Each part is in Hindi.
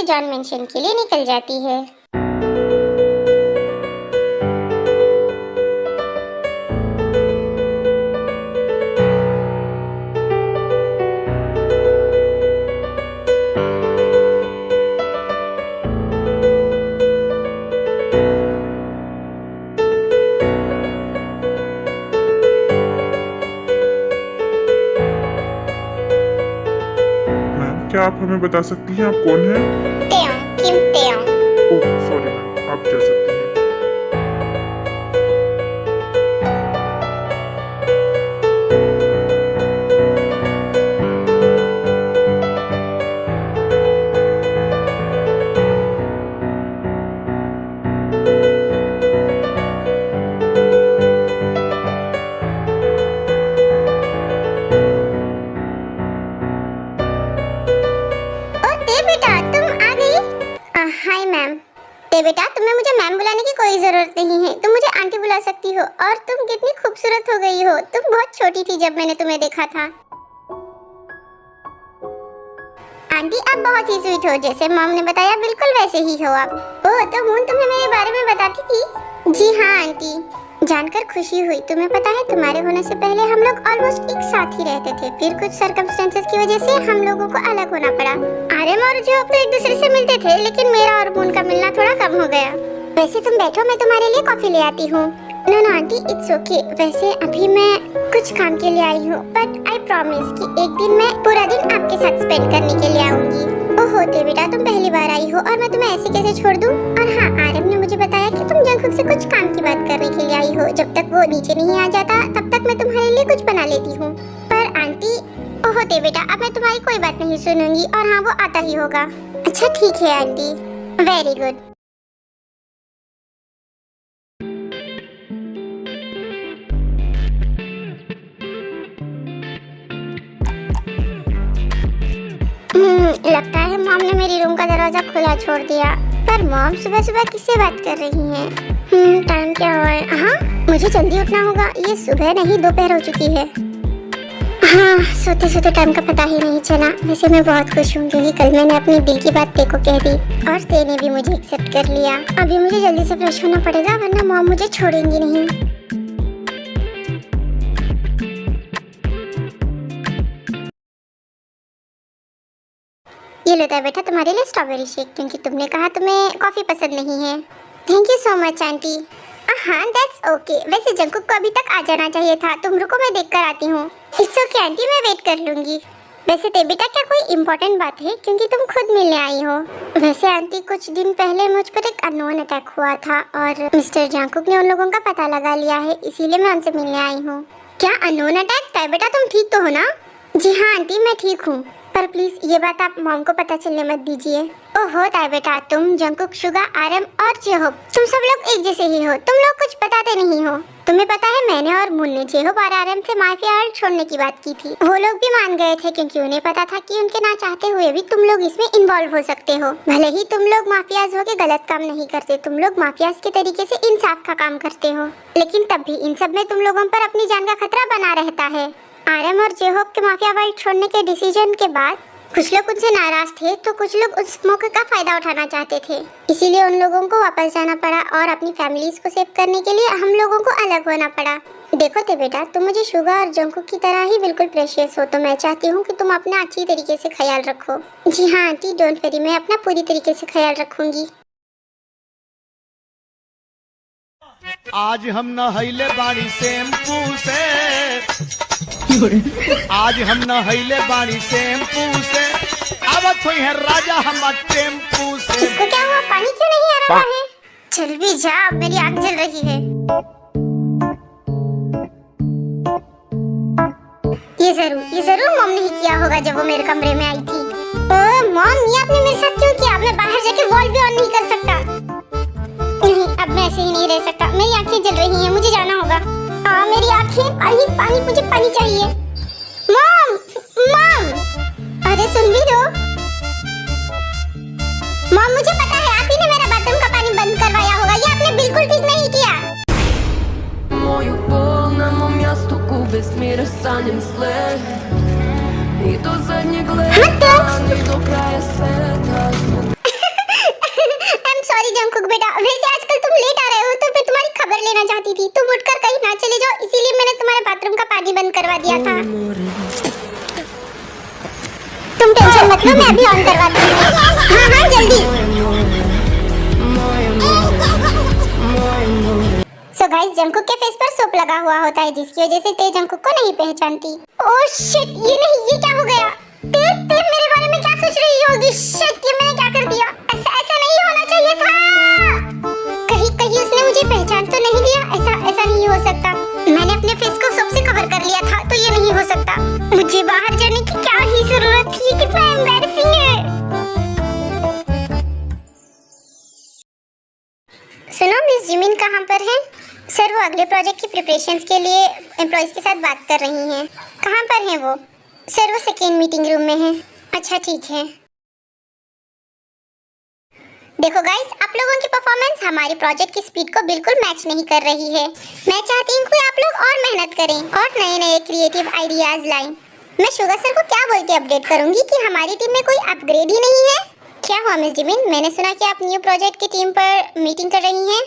जॉन मेंशन के लिए निकल जाती है। क्या आप हमें बता सकती हैं आप कौन हैं? किम तेयोंग। ओह सॉरी मैम, आप कह सकती हैं। बेटा तुम आ गई। Hi ma'am. बेटा तुम्हें मुझे मैम बुलाने की कोई जरूरत नहीं है, तुम मुझे आंटी बुला सकती हो। और तुम कितनी खूबसूरत हो गई हो, तुम बहुत छोटी थी जब मैंने तुम्हें देखा था। आंटी आप बहुत ही स्वीट हो, जैसे मॉम ने बताया बिल्कुल वैसे ही हो आप। ओह तो मून तुम्हें मेरे बारे में बताती थी? जी हाँ आंटी, जानकर खुशी हुई। तुम्हें पता है तुम्हारे होने से पहले हम लोग ऑलमोस्ट एक साथ ही रहते थे, फिर कुछ सर्कमस्टेंसेस की वजह से हम लोगों को अलग होना पड़ा। आर्यन और जो तो एक दूसरे से मिलते थे, लेकिन मेरा और मून का मिलना थोड़ा कम हो गया। वैसे तुम बैठो, मैं तुम्हारे लिए कॉफी ले आती हूँ। No no aunty it's okay. वैसे अभी मैं कुछ काम के लिए आई हूँ, बट आई प्रॉमिस कि एक दिन मैं पूरा दिन आपके साथ स्पेंड करने के लिए आऊंगी। ओह होते बेटा तुम पहली बार आई हो और मैं तुम्हें ऐसे कैसे छोड़ दूं? और हाँ आर्यन ने मुझे बताया कि तुम जंगकुक से कुछ काम की बात करने के लिए आई हो। जब तक वो नीचे नहीं आ जाता तब तक मैं तुम्हारे लिए कुछ बना लेती हूँ। पर आंटी ओह होते बेटा अब मैं तुम्हारी कोई बात नहीं सुनूंगी। और हाँ वो आता ही होगा। अच्छा ठीक है आंटी, वेरी गुड। लगता है मॉम ने मेरी रूम का दरवाजा खुला छोड़ दिया। पर मॉम सुबह सुबह किससे बात कर रही हैं? टाइम क्या हुआ है? हाँ मुझे जल्दी उठना होगा, ये सुबह नहीं दोपहर हो चुकी है। हाँ सोते सोते टाइम का पता ही नहीं चला। वैसे मैं बहुत खुश हूँ क्योंकि कल मैंने अपनी दिल की बात तेको कह दी और ते ने भी मुझे एक्सेप्ट कर लिया। अभी मुझे जल्दी से फ्रेश होना पड़ेगा वरना मॉम मुझे छोड़ेंगी नहीं। ये लेता है बेटा तुम्हारे लिए स्ट्रॉबेरी शेक, क्योंकि तुमने कहा तुम्हें कॉफी पसंद नहीं है। Thank you so much aunty. हाँ दैट्स ओके। वैसे जंगकुक को अभी तक आ जाना चाहिए था, तुम रुको मैं देख कर आती हूँ। इट्स ओके आंटी मैं वेट कर लूंगी। वैसे ते बेटा क्या कोई इम्पोर्टेंट बात है, क्योंकि तुम खुद मिलने आई हो? वैसे आंटी कुछ दिन पहले मुझ पर एक अननोन अटैक हुआ था और मिस्टर जंगकुक ने उन लोगों का पता लगा लिया है, इसीलिए मैं उनसे मिलने आई हूँ। क्या अननोन अटैक? ते बेटा तुम ठीक तो हो ना? जी हाँ आंटी मैं ठीक हूँ, पर प्लीज ये बात आप मॉम को पता चलने मत दीजिए। ओहो ताई बेटा तुम जंगकुक, शुगा, आरएम और जेहोब तुम सब लोग एक जैसे ही हो, तुम लोग कुछ बताते नहीं हो। तुम्हें पता है मैंने और मून ने जेहोब और आरएम से माफिया वर्ल्ड छोड़ने की बात की थी। वो लोग भी मान गए थे क्योंकि उन्हें पता था कि उनके ना चाहते हुए भी तुम लोग इसमें इन्वॉल्व हो सकते हो। भले ही तुम लोग माफियाज हो के गलत काम नहीं करते, तुम लोग माफियाज के तरीके से इंसाफ का काम करते हो, लेकिन तब भी इन सब में तुम लोगों पर अपनी जान का खतरा बना रहता है। आरएम और जेहोब के माफिया वर्ल्ड छोड़ने के डिसीजन के बाद कुछ लोग उनसे नाराज थे, तो कुछ लोग उस मौके का फायदा उठाना चाहते थे, इसीलिए उन लोगों को वापस जाना पड़ा और अपनी फैमिलीज को सेव करने के लिए हम लोगों को अलग होना पड़ा। देखो ते बेटा तुम मुझे शुगा और जंगकुक की तरह ही बिल्कुल प्रेशियस हो, तो मैं चाहती हूँ कि तुम अपना अच्छी तरीके से ख्याल रखो। जी हाँ आंटी डोंट वरी, मैं अपना पूरी तरीके से ख्याल रखूंगी। आज हम नहैले बाड़ी शैम्पू से, आज हम नहैले बाड़ी शैम्पू से, आवत हुई है राजा हमार टेम्पू से। इसको क्या हुआ, पानी क्यों नहीं आ रहा है? चल भी जा, मेरी आँख जल रही है। ये जरूर मॉम ने ही किया होगा जब वो मेरे कमरे में आई थी। ओह मॉम ये आपने मेरे साथ क्यों किया? मैं बाहर जाके वॉल भी ऑन नहीं कर सकता। नहीं अब मैं ऐसे ही नहीं रह सकता, मेरी आँखें जल रही हैं, मुझे जाना होगा। हाँ मेरी आँखें, पानी पानी, मुझे पानी चाहिए। मॉम मॉम अरे सुन भी दो। मॉम मुझे पता है आप ही ने मेरा बाथरूम का पानी बंद करवाया होगा, ये आपने बिल्कुल ठीक नहीं किया। Мою полному месту губы с миростанем след. И до задних глаз, до края света. सॉरी जंकुक बेटा, वैसे आजकल तुम लेट आ रहे हो तो मैं तुम्हारी खबर लेना चाहती थी। तुम उठकर कहीं ना चले जाओ, इसीलिए मैंने तुम्हारे बाथरूम का पानी बंद करवा दिया था। तुम टेंशन मत लो, मैं अभी ऑन करवाती हूँ। हाँ हाँ जल्दी। सो गाइस, जंकुक के फेस पर सोप लगा हुआ होता है जिसकी वजह से ते जंकुक को नहीं पहचानती। ओह शिट, ये नहीं, ये क्या हो गया? ते मेरे बारे में क्या सोच रही होगी? शिट, ये मैंने क्या कर दिया? ऐसा नहीं होना चाहिए था। कहीं उसने मुझे पहचान तो नहीं लिया? ऐसा नहीं हो सकता। मैंने अपने फेस को सोप से कवर कर लिया था, तो ये नहीं हो सकता। मुझे बाहर जाने की क्या ही जरूरत थी? कितना एम्बैरेसिंग है। सुनो, मिस जिमिन कहाँ पर है? सर, वो अगले प्रोजेक्ट की प्रिपरेशंस के लिए एम्प्लॉइज के साथ बात कर रही हैं। कहाँ पर हैं वो? सर, वो सेकेंड मीटिंग रूम में है। अच्छा ठीक है। देखो गाइस, आप लोगों की परफॉर्मेंस हमारी प्रोजेक्ट की स्पीड को बिल्कुल मैच नहीं कर रही है। मैं चाहती हूँ कि आप लोग और मेहनत करें और नए क्रिएटिव आइडियाज लाएं। मैं शुगर सर को क्या बोल के अपडेट करूँगी कि हमारी टीम में कोई अपग्रेड ही नहीं है? क्या हुआ मिस जिमिन? मैंने सुना कि आप न्यू प्रोजेक्ट की टीम पर मीटिंग कर रही हैं।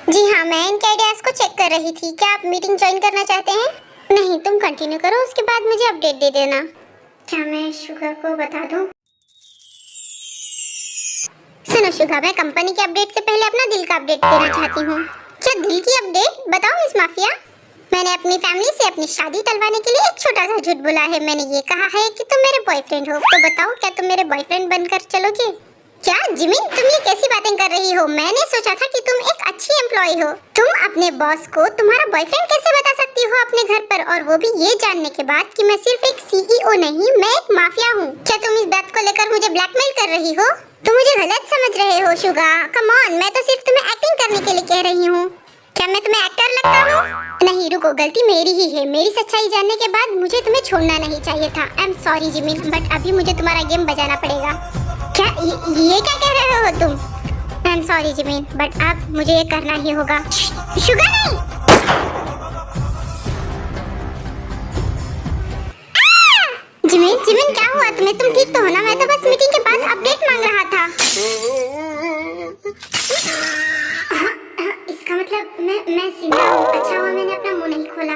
जी हाँ, मैं इनके आइडियाज को चेक कर रही थी। क्या आप मीटिंग ज्वाइन करना चाहते हैं? नहीं, तुम कंटिन्यू करो, उसके बाद मुझे अपडेट दे देना। क्या मैं शुगर को बता दूं? सुनो शुगर, मैं कंपनी के अपडेट से पहले अपना दिल का अपडेट देना चाहती हूँ। क्या दिल की अपडेट? बताओ मिस माफिया। मैंने अपनी फैमिली से अपनी शादी टलवाने के लिए एक छोटा सा झूठ बोला है। मैंने ये कहा है कि तुम मेरे बॉयफ्रेंड हो। तो बताओ, क्या तुम मेरे बॉयफ्रेंड बनकर चलोगे? क्या जिमिन, तुम ये कैसी बातें कर रही हो? मैंने सोचा था कि तुम एक अच्छी एम्प्लॉय हो। तुम अपने बॉस को तुम्हारा बॉयफ्रेंड कैसे बता सकती हो अपने घर पर, और वो भी ये जानने के बाद कि मैं सिर्फ एक सीईओ नहीं, मैं एक माफिया हूँ। क्या तुम इस बात को लेकर मुझे ब्लैकमेल कर रही हो? तुम मुझे गलत समझ रहे हो शुगा। कम ऑन, मैं तो सिर्फ तुम्हें एक्टिंग करने के लिए कह रही हूँ। क्या मैं तुम्हें एक्टर लगता हूँ? नहीं रुको, गलती मेरी ही है। मेरी सच्चाई जानने के बाद मुझे तुम्हें छोड़ना नहीं चाहिए था। I am sorry Jimin, but अभी मुझे तुम्हारा गेम बजाना पड़ेगा। क्या ये क्या कह रहे हो तुम? I am sorry Jimin, but अब मुझे ये करना ही होगा। शुगर नहीं। जिमिन क्या हुआ तुम्हें? तुम ठीक तो हो ना? मैं तो बस मीटिंग के बाद अपडेट मांग रहा था। इसका मतलब मैं जिंदा हूँ। अच्छा हुआ मैंने अपना मुंह नहीं खोला।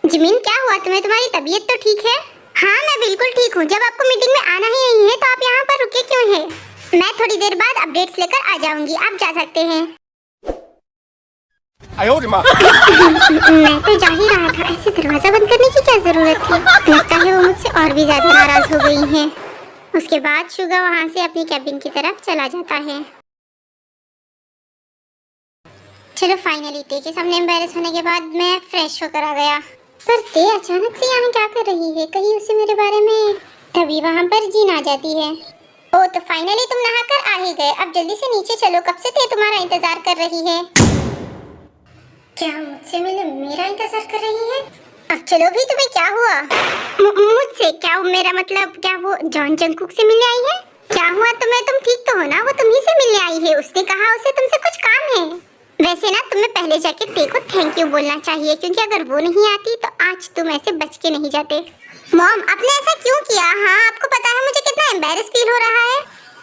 जिमिन क्या हुआ तुम्हें? तुम्हारी तबीयत तो ठीक है? हाँ मैं बिल्कुल ठीक हूँ। जब आपको मीटिंग में आना ही नहीं है तो आप यहाँ पर रुके क्यों हैं? मैं थोड़ी देर बाद अपडेट्स लेकर आ जाऊंगी, आप जा सकते हैं। मैं तो जा ही रहा था, ऐसे दरवाजा बंद करने की क्या जरूरत थी? लगता है वो मुझसे और भी ज्यादा नाराज हो गई हैं। उसके बाद शुगा वहाँ से अपनी कैबिन की तरफ चला जाता है। चलो फाइनली ते के सामने एम्बैरेस होने के बाद मैं फ्रेश होकर आ गया। पर ते अचानक से यहाँ क्या कर रही है? कहीं उसे मेरे बारे में? तभी वहाँ पर जीन आ जाती है। ओ तो फाइनली तुम नहाकर आ ही गए। अब जल्दी से नीचे चलो, कब से ते तुम्हारा इंतजार कर रही है। क्या मुझसे मिले मेरा इंतजार कर रही है? अब चलो भी, तुम्हें क्या हुआ? मुझसे क्या? मेरा मतलब क्या वो जॉन जंकुक से मिलने आई है? क्या हुआ तुम्हें? तुम ठीक तो हो ना? वो तुम्ही से मिलने आई है। उसने कहा उसे तुमसे कुछ काम है। वैसे ना तुम्हें पहले जाके ते को थैंक यू बोलना चाहिए, क्योंकि अगर वो नहीं आती तो आज तुम ऐसे बच के नहीं जाते। मॉम, आपने ऐसा क्यों किया? हाँ आपको पता है मुझे कितना एम्बैरेस फील हो रहा है।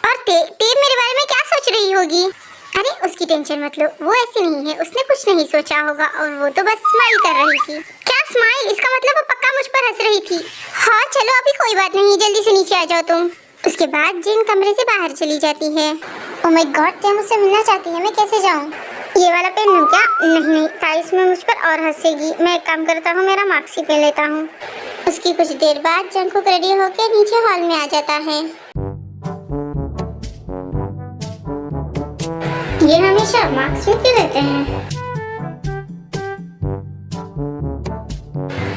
और ते मेरे बारे में क्या सोच रही होगी? अरे उसकी टेंशन मत लो, वो ऐसी नहीं है। उसने कुछ नहीं सोचा होगा और वो तो बस स्माइल कर रही थी। क्या स्माइल? इसका मतलब वो पक्का मुझ पर हंस रही थी। हाँ चलो अभी कोई बात नहीं, जल्दी से नीचे आ जाओ तुम। उसके बाद जिन कमरे से बाहर चली जाती है। ओह माय गॉड, क्या मुझसे मिलना चाहती है? मैं कैसे जाऊँ? ये वाला पेन लूँ क्या? नहीं, ताइस में मुझ पर और हंसेगी। मैं एक काम करता हूँ, मेरा मार्क्स ही पे लेता हूँ। उसकी कुछ देर बाद जंकुक रेडी होकर नीचे हॉल में आ जाता है। ये हमेशा मार्क्स में क्यों रहते हैं?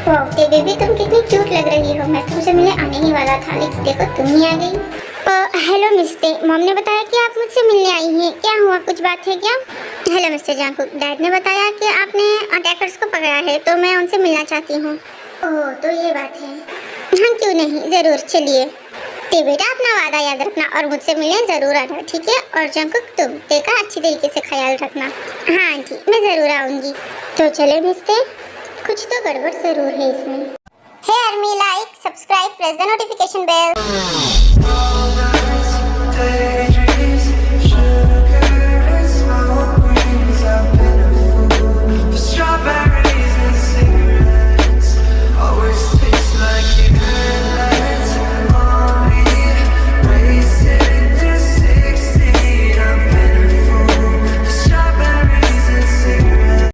वाह बेबी, तुम कितनी क्यूट लग रही हो। मैं तुमसे मिलने आने ही वाला था, लेकिन देखो तुम ही आ गई। हेलो मिस्टर, मॉम ने बताया कि आप मुझसे मिलने आई हैं। क्या हुआ, कुछ बात है क्या? हेलो मिस्टर जंकुक, डैड ने बताया कि आपने अटैकर्स को पकड़ा है, तो मैं उनसे मिलना चाहती हूँ। ओह तो ये बात है। हाँ क्यों नहीं, जरूर चलिए। ते बेटा अपना वादा याद रखना और मुझसे मिलने जरूर आना, ठीक है? और जंकुक तुम ते का अच्छी तरीके से ख्याल रखना। हाँ आंटी, मैं जरूर आऊंगी। तो चले मिस्टर, कुछ तो गड़बड़ जरूर है इसमें। Hey army, like, subscribe, press the notification bell.